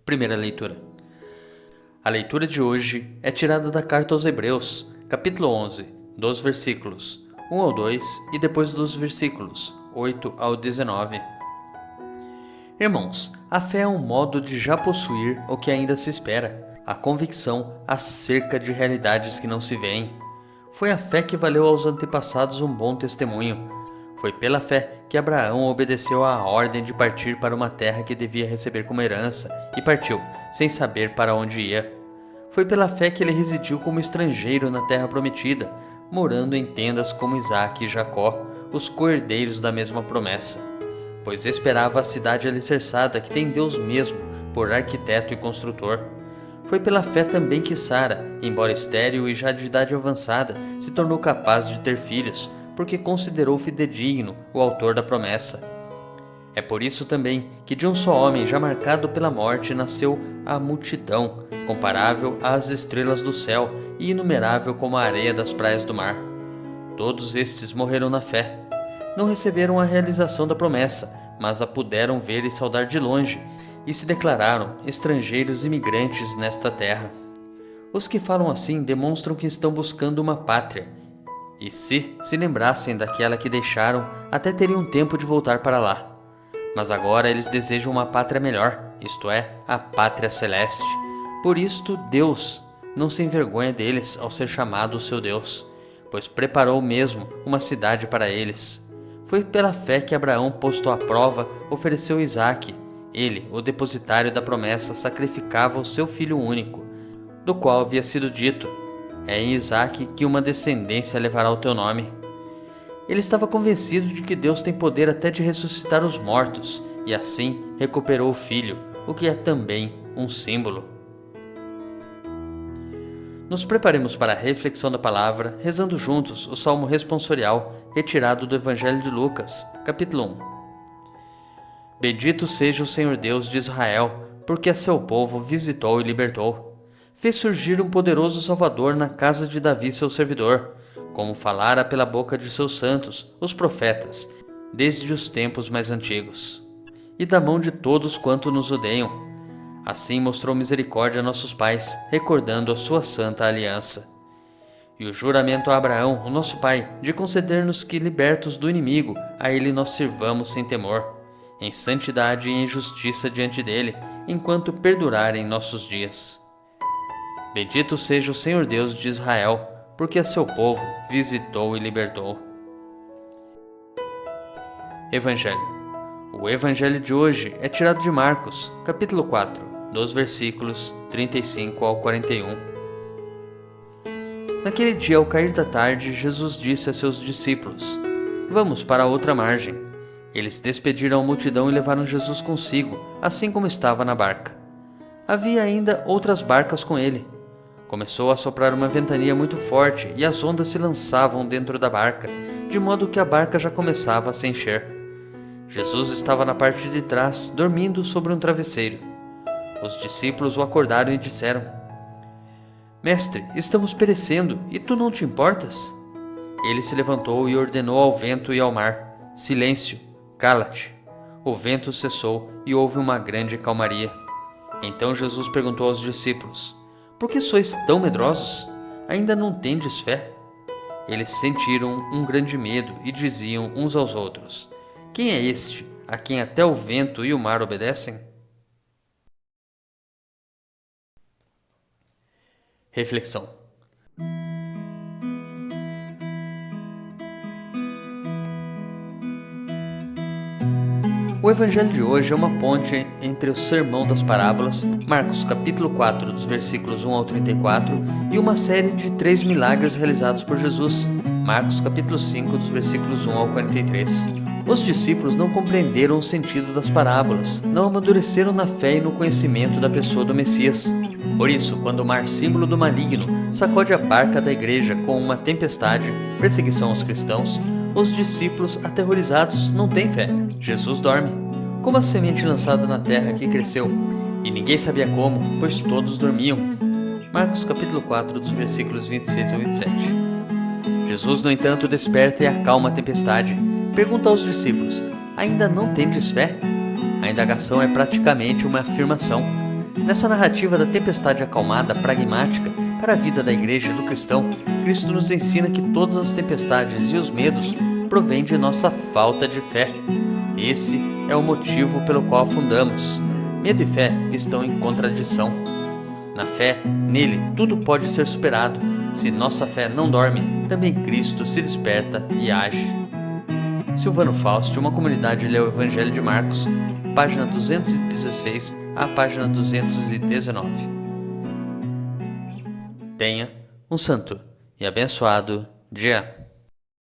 Primeira leitura. A leitura de hoje é tirada da carta aos Hebreus, capítulo 11, dos versículos 1 ao 2 e depois dos versículos 8 ao 19. Irmãos, a fé é um modo de já possuir o que ainda se espera, a convicção acerca de realidades que não se veem. Foi a fé que valeu aos antepassados um bom testemunho. Foi pela fé que Abraão obedeceu à ordem de partir para uma terra que devia receber como herança e partiu, sem saber para onde ia. Foi pela fé que ele residiu como estrangeiro na terra prometida, morando em tendas como Isaque e Jacó, os co-herdeiros da mesma promessa, pois esperava a cidade alicerçada que tem Deus mesmo por arquiteto e construtor. Foi pela fé também que Sara, embora estéril e já de idade avançada, se tornou capaz de ter filhos, porque considerou fidedigno o autor da promessa. É por isso também que de um só homem já marcado pela morte nasceu a multidão, comparável às estrelas do céu e inumerável como a areia das praias do mar. Todos estes morreram na fé. Não receberam a realização da promessa, mas a puderam ver e saudar de longe, e se declararam estrangeiros imigrantes nesta terra. Os que falam assim demonstram que estão buscando uma pátria, e se lembrassem daquela que deixaram, até teriam tempo de voltar para lá. Mas agora eles desejam uma pátria melhor, isto é, a pátria celeste. Por isto Deus não se envergonha deles ao ser chamado seu Deus, pois preparou mesmo uma cidade para eles. Foi pela fé que Abraão, posto à prova, ofereceu Isaque. Ele, o depositário da promessa, sacrificava o seu filho único, do qual havia sido dito: é em Isaque que uma descendência levará o teu nome. Ele estava convencido de que Deus tem poder até de ressuscitar os mortos, e assim recuperou o filho, o que é também um símbolo. Nos preparemos para a reflexão da palavra, rezando juntos o Salmo responsorial, retirado do Evangelho de Lucas, capítulo 1. Bendito seja o Senhor Deus de Israel, porque a seu povo visitou e libertou. Fez surgir um poderoso Salvador na casa de Davi, seu servidor, como falara pela boca de seus santos, os profetas, desde os tempos mais antigos, e da mão de todos quanto nos odeiam. Assim mostrou misericórdia a nossos pais, recordando a sua santa aliança. E o juramento a Abraão, o nosso pai, de conceder-nos que, libertos do inimigo, a ele nós sirvamos sem temor, em santidade e em justiça diante dele, enquanto perdurarem nossos dias. Bendito seja o Senhor Deus de Israel, porque a seu povo visitou e libertou. Evangelho. O Evangelho de hoje é tirado de Marcos, capítulo 4, dos versículos 35 ao 41. Naquele dia, ao cair da tarde, Jesus disse a seus discípulos: vamos para a outra margem. Eles despediram a multidão e levaram Jesus consigo, assim como estava na barca. Havia ainda outras barcas com ele. Começou a soprar uma ventania muito forte e as ondas se lançavam dentro da barca, de modo que a barca já começava a se encher. Jesus estava na parte de trás, dormindo sobre um travesseiro. Os discípulos o acordaram e disseram: Mestre, estamos perecendo, e tu não te importas? Ele se levantou e ordenou ao vento e ao mar: Silêncio, cala-te. O vento cessou e houve uma grande calmaria. Então Jesus perguntou aos discípulos: por que sois tão medrosos? Ainda não tendes fé? Eles sentiram um grande medo e diziam uns aos outros: quem é este, a quem até o vento e o mar obedecem? Reflexão. O Evangelho de hoje é uma ponte entre o Sermão das Parábolas, Marcos capítulo 4, dos versículos 1 ao 34, e uma série de 3 milagres realizados por Jesus, Marcos capítulo 5, dos versículos 1 ao 43. Os discípulos não compreenderam o sentido das parábolas, não amadureceram na fé e no conhecimento da pessoa do Messias. Por isso, quando o mar, símbolo do maligno, sacode a barca da igreja com uma tempestade, perseguição aos cristãos, os discípulos, aterrorizados, não têm fé. Jesus dorme, como a semente lançada na terra que cresceu, e ninguém sabia como, pois todos dormiam. Marcos capítulo 4, dos versículos 26 ao 27. Jesus, no entanto, desperta e acalma a tempestade. Pergunta aos discípulos: ainda não tendes fé? A indagação é praticamente uma afirmação. Nessa narrativa da tempestade acalmada, pragmática, para a vida da igreja e do cristão, Cristo nos ensina que todas as tempestades e os medos provêm de nossa falta de fé. Esse é o motivo pelo qual afundamos. Medo e fé estão em contradição. Na fé, nele, tudo pode ser superado. Se nossa fé não dorme, também Cristo se desperta e age. Silvano Fausti, uma comunidade lê o Evangelho de Marcos, página 216 à página 219. Tenha um santo e abençoado dia.